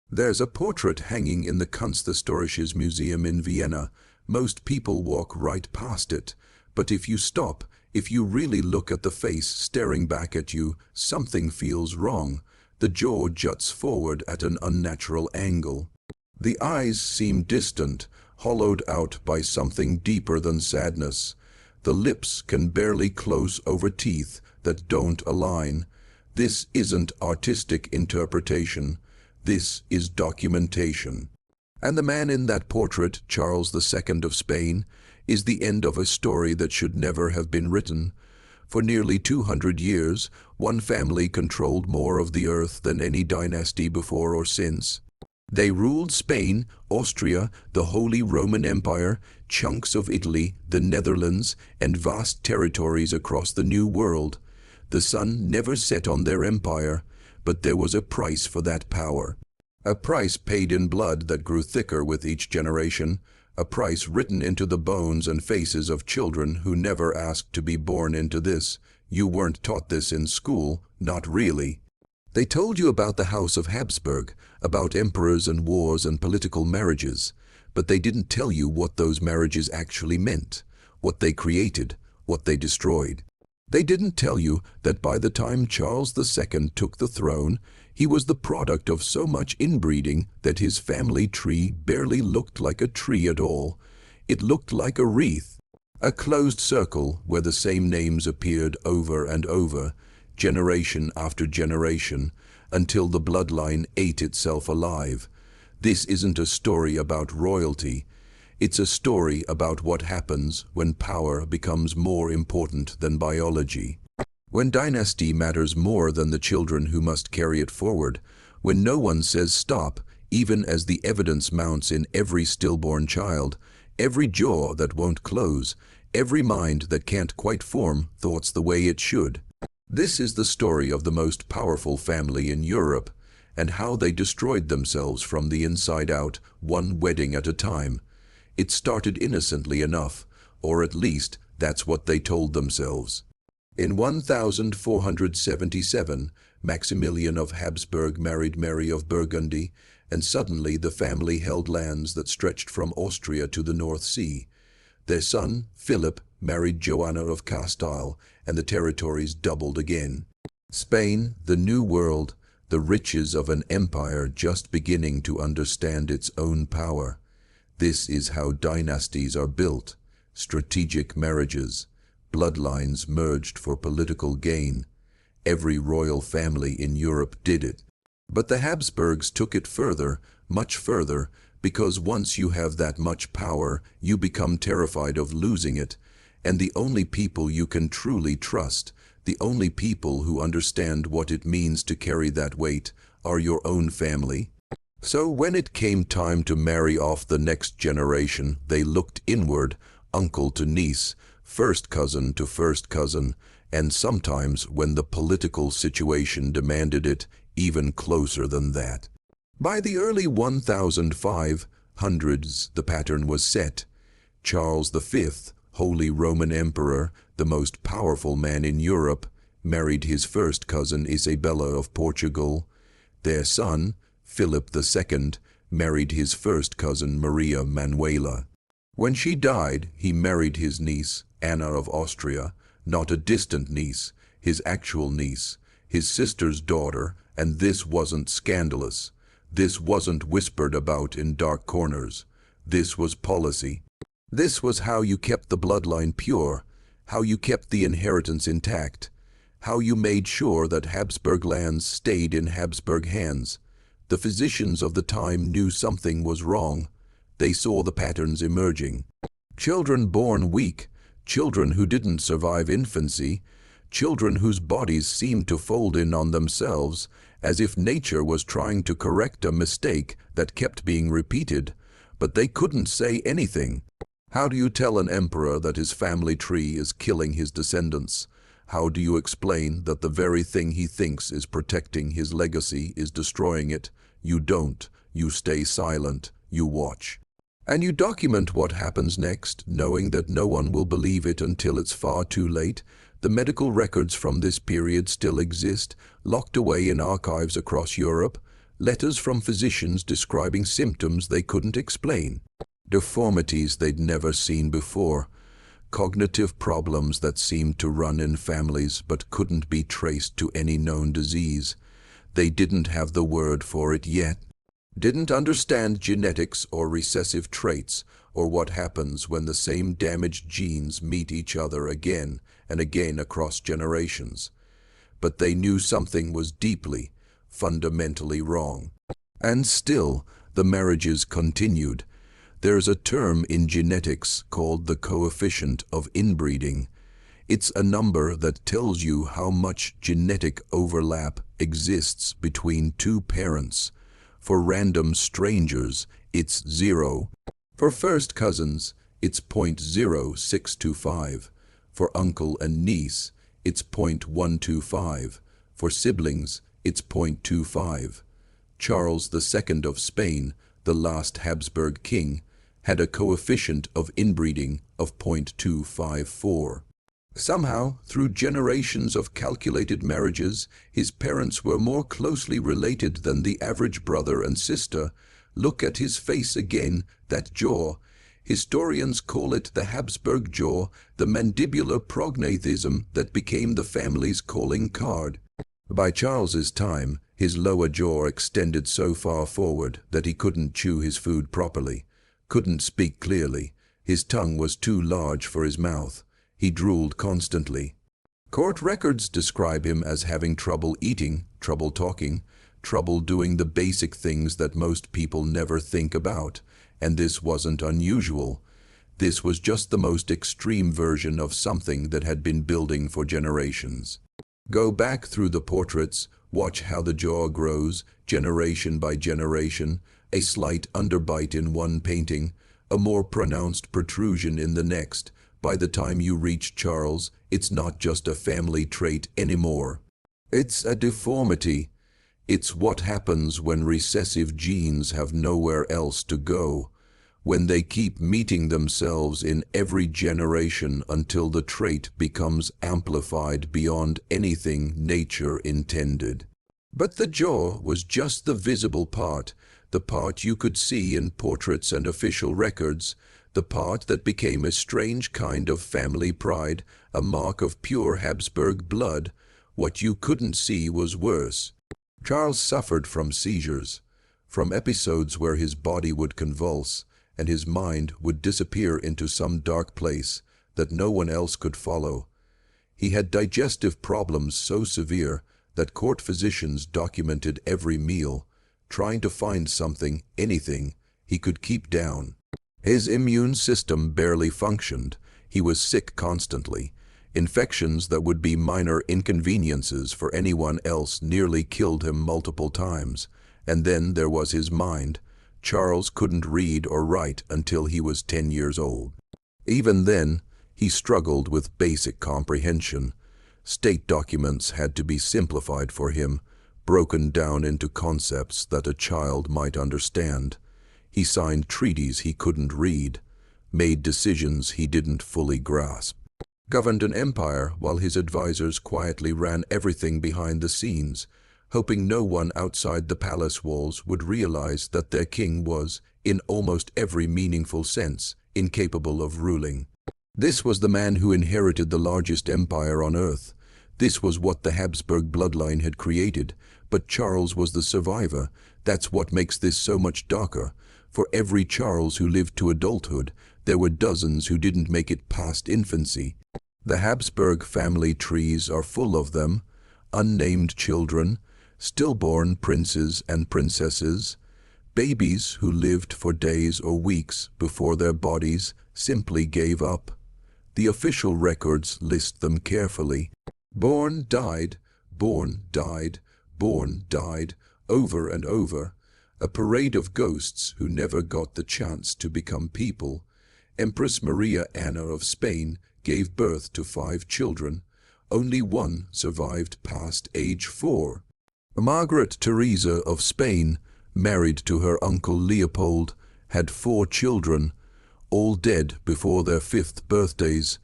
There's a portrait hanging in the Kunsthistorisches Museum in Vienna. Most people walk right past it. But if you stop, if you really look at the face staring back at you, something feels wrong. The jaw juts forward at an unnatural angle. The eyes seem distant, hollowed out by something deeper than sadness. The lips can barely close over teeth that don't align. This isn't artistic interpretation. This is documentation. And the man in that portrait, Charles II of Spain, is the end of a story that should never have been written. For nearly 200 years, one family controlled more of the earth than any dynasty before or since. They ruled Spain, Austria, the Holy Roman Empire, chunks of Italy, the Netherlands, and vast territories across the New World. The sun never set on their empire, but there was a price for that power. A price paid in blood that grew thicker with each generation, a price written into the bones and faces of children who never asked to be born into this. You weren't taught this in school, not really. They told you about the House of Habsburg, about emperors and wars and political marriages, but they didn't tell you what those marriages actually meant, what they created, what they destroyed. They didn't tell you that by the time Charles II took the throne, he was the product of so much inbreeding that his family tree barely looked like a tree at all. It looked like a wreath, a closed circle where the same names appeared over and over, generation after generation, until the bloodline ate itself alive. This isn't a story about royalty. It's a story about what happens when power becomes more important than biology. When dynasty matters more than the children who must carry it forward, when no one says stop, even as the evidence mounts in every stillborn child, every jaw that won't close, every mind that can't quite form thoughts the way it should. This is the story of the most powerful family in Europe, and how they destroyed themselves from the inside out, one wedding at a time. It started innocently enough, or at least that's what they told themselves. In 1477, Maximilian of Habsburg married Mary of Burgundy, and suddenly the family held lands that stretched from Austria to the North Sea. Their son, Philip, married Joanna of Castile, and the territories doubled again. Spain, the New World, the riches of an empire just beginning to understand its own power. This is how dynasties are built, strategic marriages, bloodlines merged for political gain. Every royal family in Europe did it. But the Habsburgs took it further, much further, because once you have that much power, you become terrified of losing it, and the only people you can truly trust, the only people who understand what it means to carry that weight, are your own family. So when it came time to marry off the next generation, they looked inward, uncle to niece, first cousin to first cousin, and sometimes, when the political situation demanded it, even closer than that. By the early 1500s, the pattern was set. Charles V, Holy Roman Emperor, the most powerful man in Europe, married his first cousin Isabella of Portugal. Their son, Philip II, married his first cousin Maria Manuela. When she died, he married his niece, Anna of Austria, not a distant niece, his actual niece, his sister's daughter, and this wasn't scandalous. This wasn't whispered about in dark corners. This was policy. This was how you kept the bloodline pure, how you kept the inheritance intact, how you made sure that Habsburg lands stayed in Habsburg hands. The physicians of the time knew something was wrong. They saw the patterns emerging. Children born weak, children who didn't survive infancy, children whose bodies seemed to fold in on themselves, as if nature was trying to correct a mistake that kept being repeated, but they couldn't say anything. How do you tell an emperor that his family tree is killing his descendants? How do you explain that the very thing he thinks is protecting his legacy is destroying it? You don't. You stay silent. You watch. And you document what happens next, knowing that no one will believe it until it's far too late. The medical records from this period still exist, locked away in archives across Europe. Letters from physicians describing symptoms they couldn't explain, deformities they'd never seen before, cognitive problems that seemed to run in families but couldn't be traced to any known disease. They didn't have the word for it yet, didn't understand genetics or recessive traits, or what happens when the same damaged genes meet each other again and again across generations. But they knew something was deeply, fundamentally wrong. And still, the marriages continued. There's a term in genetics called the coefficient of inbreeding. It's a number that tells you how much genetic overlap exists between two parents. For random strangers, it's 0. For first cousins, it's 0.0625. For uncle and niece, it's 0.125. For siblings, it's 0.25. Charles II of Spain, the last Habsburg king, had a coefficient of inbreeding of 0.254. Somehow, through generations of calculated marriages, his parents were more closely related than the average brother and sister. Look at his face again, that jaw. Historians call it the Habsburg jaw, the mandibular prognathism that became the family's calling card. By Charles's time, his lower jaw extended so far forward that he couldn't chew his food properly, couldn't speak clearly. His tongue was too large for his mouth. He drooled constantly. Court records describe him as having trouble eating, trouble talking, trouble doing the basic things that most people never think about. And this wasn't unusual. This was just the most extreme version of something that had been building for generations. Go back through the portraits, watch how the jaw grows, generation by generation, a slight underbite in one painting, a more pronounced protrusion in the next. By the time you reach Charles, it's not just a family trait anymore. It's a deformity. It's what happens when recessive genes have nowhere else to go, when they keep meeting themselves in every generation until the trait becomes amplified beyond anything nature intended. But the jaw was just the visible part, the part you could see in portraits and official records, the part that became a strange kind of family pride, a mark of pure Habsburg blood. What you couldn't see was worse. Charles suffered from seizures, from episodes where his body would convulse and his mind would disappear into some dark place that no one else could follow. He had digestive problems so severe that court physicians documented every meal, trying to find something, anything, he could keep down. His immune system barely functioned. He was sick constantly. Infections that would be minor inconveniences for anyone else nearly killed him multiple times. And then there was his mind. Charles couldn't read or write until he was 10 years old. Even then, he struggled with basic comprehension. State documents had to be simplified for him, broken down into concepts that a child might understand. He signed treaties he couldn't read, made decisions he didn't fully grasp, governed an empire while his advisors quietly ran everything behind the scenes, hoping no one outside the palace walls would realize that their king was, in almost every meaningful sense, incapable of ruling. This was the man who inherited the largest empire on earth. This was what the Habsburg bloodline had created, but Charles was the survivor. That's what makes this so much darker. For every Charles who lived to adulthood, there were dozens who didn't make it past infancy. The Habsburg family trees are full of them, unnamed children, stillborn princes and princesses, babies who lived for days or weeks before their bodies simply gave up. The official records list them carefully. Born, died, born, died, born, died, over and over. A parade of ghosts who never got the chance to become people. Empress Maria Anna of Spain gave birth to 5 children. Only one survived past age 4. Margaret Teresa of Spain, married to her uncle Leopold, had 4 children, all dead before their 5th birthdays.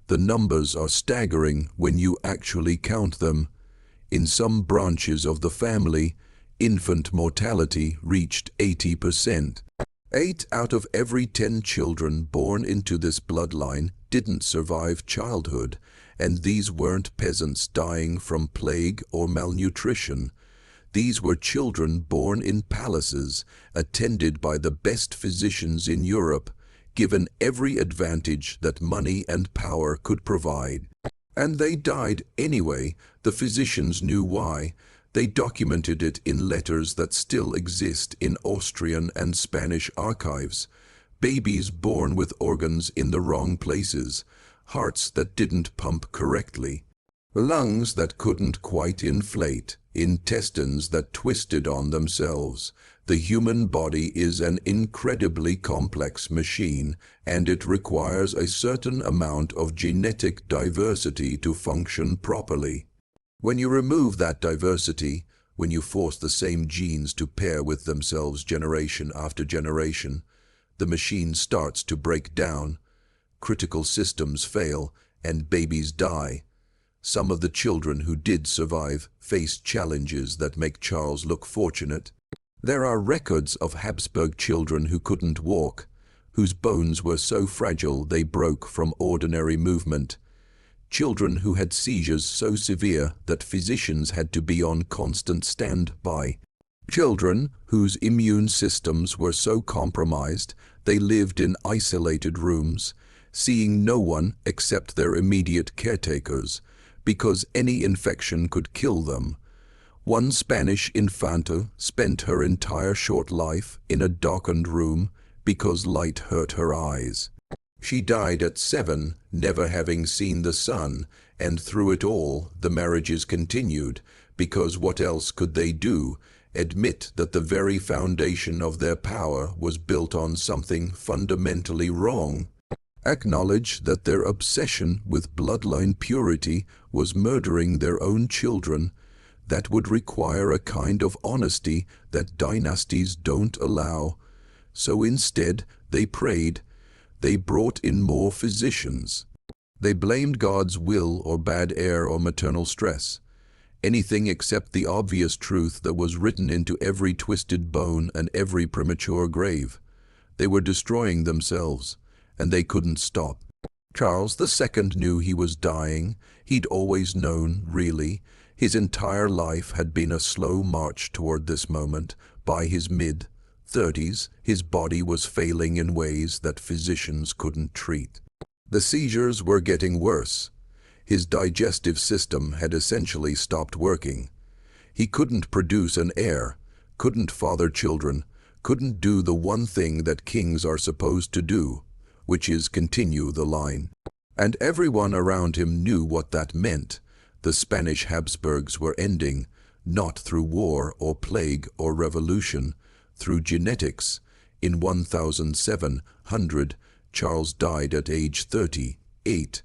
The numbers are staggering when you actually count them. In some branches of the family, infant mortality reached 80%. 8 out of every 10 children born into this bloodline didn't survive childhood, and these weren't peasants dying from plague or malnutrition. These were children born in palaces, attended by the best physicians in Europe, given every advantage that money and power could provide. And they died anyway. The physicians knew why. They documented it in letters that still exist in Austrian and Spanish archives. Babies born with organs in the wrong places, hearts that didn't pump correctly, lungs that couldn't quite inflate, intestines that twisted on themselves. The human body is an incredibly complex machine, and it requires a certain amount of genetic diversity to function properly. When you remove that diversity, when you force the same genes to pair with themselves generation after generation, the machine starts to break down. Critical systems fail, and babies die. Some of the children who did survive faced challenges that make Charles look fortunate. There are records of Habsburg children who couldn't walk, whose bones were so fragile they broke from ordinary movement. Children who had seizures so severe that physicians had to be on constant standby. Children whose immune systems were so compromised they lived in isolated rooms, seeing no one except their immediate caretakers, because any infection could kill them. One Spanish infanta spent her entire short life in a darkened room because light hurt her eyes. She died at 7, never having seen the sun, and through it all the marriages continued, because what else could they do? Admit that the very foundation of their power was built on something fundamentally wrong. Acknowledge that their obsession with bloodline purity was murdering their own children. That would require a kind of honesty that dynasties don't allow. So instead, they prayed. They brought in more physicians. They blamed God's will or bad air or maternal stress. Anything except the obvious truth that was written into every twisted bone and every premature grave. They were destroying themselves, and they couldn't stop. Charles II knew he was dying. He'd always known, really. His entire life had been a slow march toward this moment. By his mid-30s, his body was failing in ways that physicians couldn't treat. The seizures were getting worse. His digestive system had essentially stopped working. He couldn't produce an heir, couldn't father children, couldn't do the one thing that kings are supposed to do, which is continue the line. And everyone around him knew what that meant. The Spanish Habsburgs were ending, not through war or plague or revolution, through genetics. In 1700, Charles died at age 38.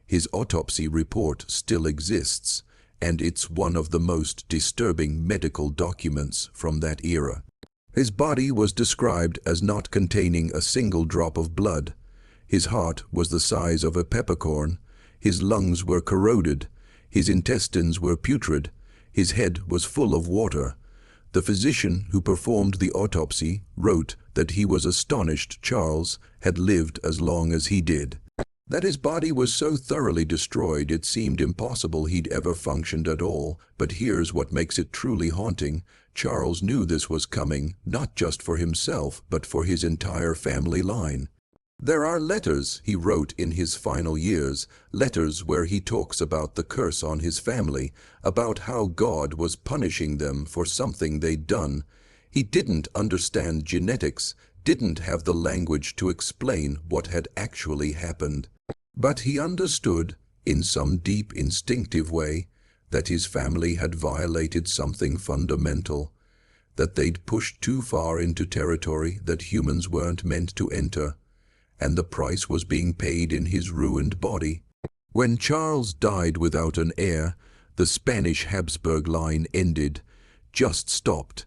His autopsy report still exists, and it's one of the most disturbing medical documents from that era. His body was described as not containing a single drop of blood. His heart was the size of a peppercorn. His lungs were corroded. His intestines were putrid. His head was full of water. The physician who performed the autopsy wrote that he was astonished Charles had lived as long as he did. That his body was so thoroughly destroyed it seemed impossible he'd ever functioned at all. But here's what makes it truly haunting. Charles knew this was coming, not just for himself, but for his entire family line. There are letters he wrote in his final years, letters where he talks about the curse on his family, about how God was punishing them for something they'd done. He didn't understand genetics, didn't have the language to explain what had actually happened. But he understood, in some deep instinctive way, that his family had violated something fundamental, that they'd pushed too far into territory that humans weren't meant to enter, and the price was being paid in his ruined body. When Charles died without an heir, the Spanish Habsburg line ended, just stopped.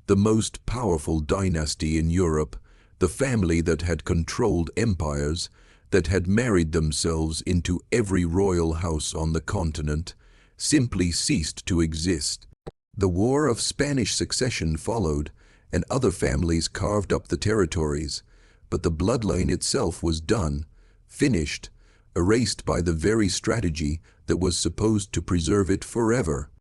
The most powerful dynasty in Europe, the family that had controlled empires, that had married themselves into every royal house on the continent, simply ceased to exist. The War of Spanish Succession followed, and other families carved up the territories, but the bloodline itself was done, finished, erased by the very strategy that was supposed to preserve it forever.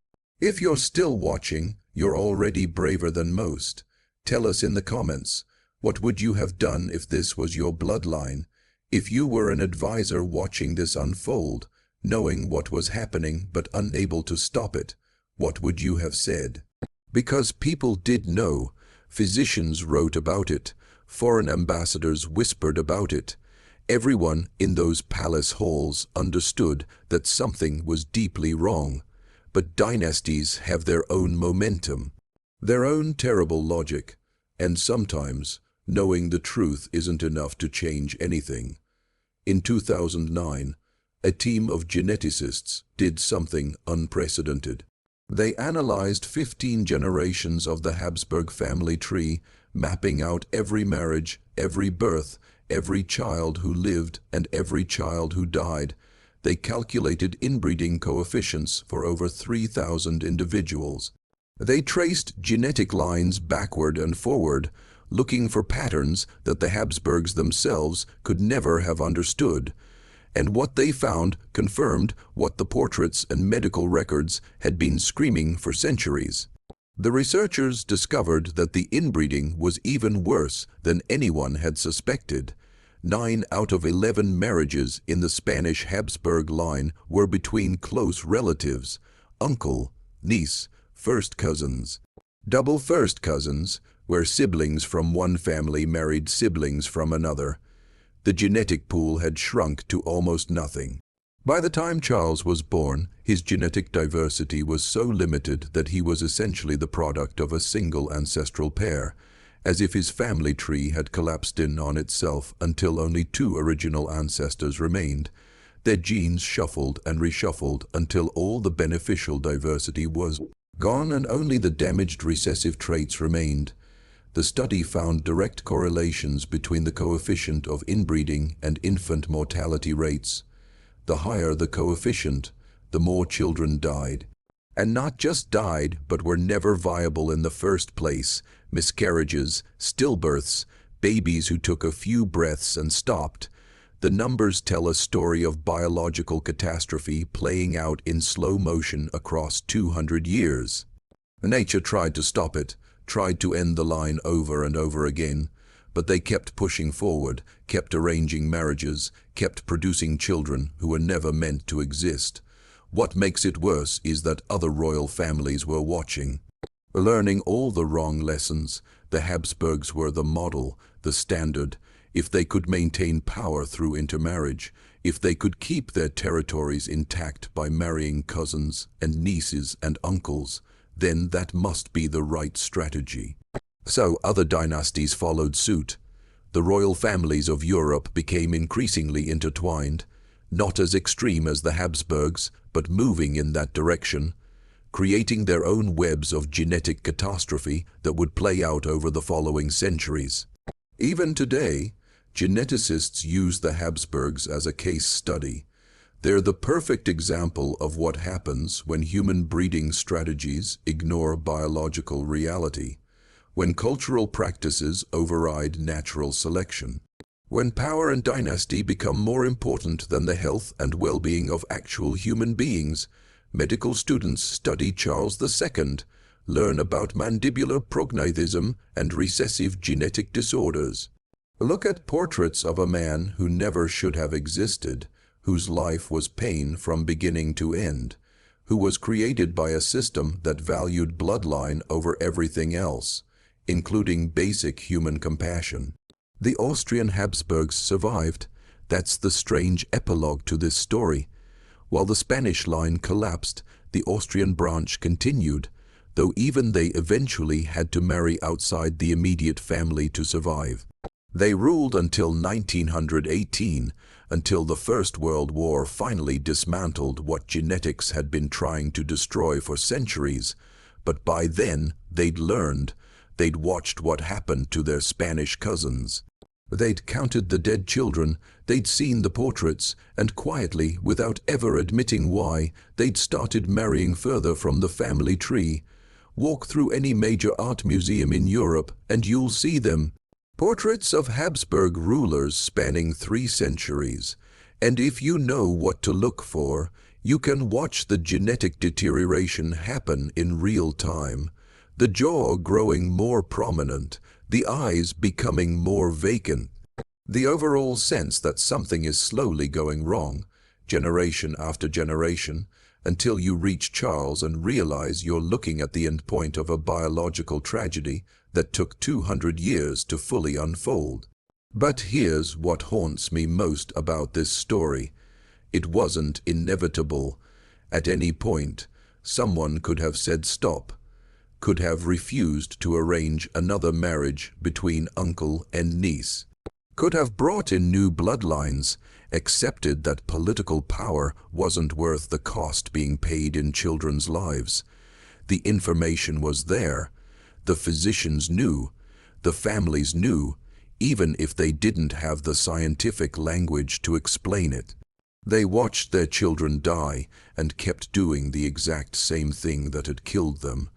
If you're still watching, you're already braver than most. Tell us in the comments, what would you have done if this was your bloodline? If you were an advisor watching this unfold, knowing what was happening but unable to stop it, what would you have said? Because people did know, physicians wrote about it, foreign ambassadors whispered about it. Everyone in those palace halls understood that something was deeply wrong. But dynasties have their own momentum, their own terrible logic, and sometimes knowing the truth isn't enough to change anything. In 2009, a team of geneticists did something unprecedented. They analyzed 15 generations of the Habsburg family tree, mapping out every marriage, every birth, every child who lived, and every child who died. They calculated inbreeding coefficients for over 3,000 individuals. They traced genetic lines backward and forward, looking for patterns that the Habsburgs themselves could never have understood. And what they found confirmed what the portraits and medical records had been screaming for centuries. The researchers discovered that the inbreeding was even worse than anyone had suspected. 9 out of 11 marriages in the Spanish Habsburg line were between close relatives, uncle, niece, first cousins. Double first cousins, where siblings from one family married siblings from another. The genetic pool had shrunk to almost nothing. By the time Charles was born, his genetic diversity was so limited that he was essentially the product of a single ancestral pair, as if his family tree had collapsed in on itself until only 2 original ancestors remained. Their genes shuffled and reshuffled until all the beneficial diversity was gone and only the damaged recessive traits remained. The study found direct correlations between the coefficient of inbreeding and infant mortality rates. The higher the coefficient, the more children died. And not just died, but were never viable in the first place. Miscarriages, stillbirths, babies who took a few breaths and stopped. The numbers tell a story of biological catastrophe playing out in slow motion across 200 years. Nature tried to stop it, tried to end the line over and over again, but they kept pushing forward, kept arranging marriages, kept producing children who were never meant to exist. What makes it worse is that other royal families were watching. Learning all the wrong lessons, the Habsburgs were the model, the standard. If they could maintain power through intermarriage, if they could keep their territories intact by marrying cousins and nieces and uncles, then that must be the right strategy. So other dynasties followed suit. The royal families of Europe became increasingly intertwined, not as extreme as the Habsburgs, but moving in that direction, creating their own webs of genetic catastrophe that would play out over the following centuries. Even today, geneticists use the Habsburgs as a case study. They're the perfect example of what happens when human breeding strategies ignore biological reality, when cultural practices override natural selection, when power and dynasty become more important than the health and well-being of actual human beings. Medical students study Charles II, learn about mandibular prognathism and recessive genetic disorders. Look at portraits of a man who never should have existed, whose life was pain from beginning to end, who was created by a system that valued bloodline over everything else, including basic human compassion. The Austrian Habsburgs survived. That's the strange epilogue to this story. While the Spanish line collapsed, the Austrian branch continued, though even they eventually had to marry outside the immediate family to survive. They ruled until 1918, until the First World War finally dismantled what genetics had been trying to destroy for centuries. But by then, they'd learned. They'd watched what happened to their Spanish cousins. They'd counted the dead children, they'd seen the portraits, and quietly, without ever admitting why, they'd started marrying further from the family tree. Walk through any major art museum in Europe and you'll see them. Portraits of Habsburg rulers spanning 3 centuries. And if you know what to look for, you can watch the genetic deterioration happen in real time. The jaw growing more prominent, the eyes becoming more vacant. The overall sense that something is slowly going wrong, generation after generation, until you reach Charles and realize you're looking at the end point of a biological tragedy that took 200 years to fully unfold. But here's what haunts me most about this story. It wasn't inevitable. At any point, someone could have said stop, could have refused to arrange another marriage between uncle and niece, could have brought in new bloodlines, accepted that political power wasn't worth the cost being paid in children's lives. The information was there. The physicians knew. The families knew, even if they didn't have the scientific language to explain it. They watched their children die and kept doing the exact same thing that had killed them.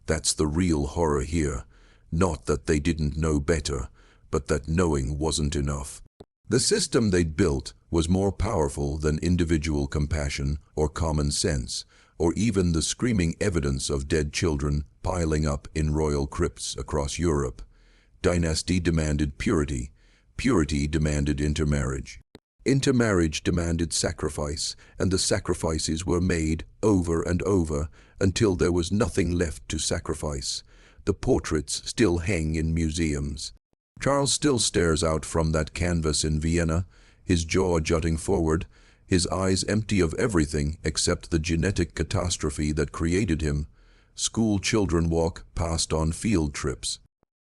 That's the real horror here. Not that they didn't know better, but that knowing wasn't enough. The system they'd built was more powerful than individual compassion or common sense, or even the screaming evidence of dead children piling up in royal crypts across Europe. Dynasty demanded purity. Purity demanded intermarriage. Intermarriage demanded sacrifice, and the sacrifices were made over and over until there was nothing left to sacrifice. The portraits still hang in museums. Charles still stares out from that canvas in Vienna, his jaw jutting forward, his eyes empty of everything except the genetic catastrophe that created him. School children walk past on field trips.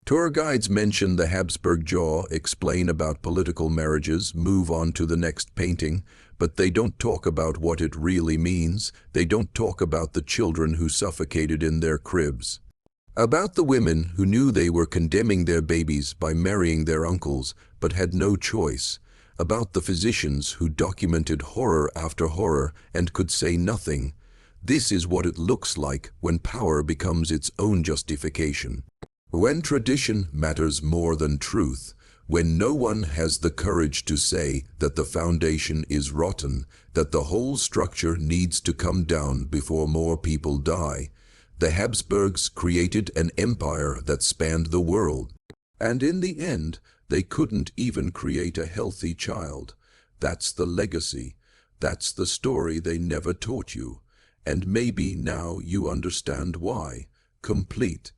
Tour guides mention the Habsburg jaw, explain about political marriages, move on to the next painting, but they don't talk about what it really means. They don't talk about the children who suffocated in their cribs. About the women who knew they were condemning their babies by marrying their uncles, but had no choice. About the physicians who documented horror after horror and could say nothing. This is what it looks like when power becomes its own justification. When tradition matters more than truth, when no one has the courage to say that the foundation is rotten, that the whole structure needs to come down before more people die. The Habsburgs created an empire that spanned the world. And in the end, they couldn't even create a healthy child. That's the legacy. That's the story they never taught you. And maybe now you understand why. Complete.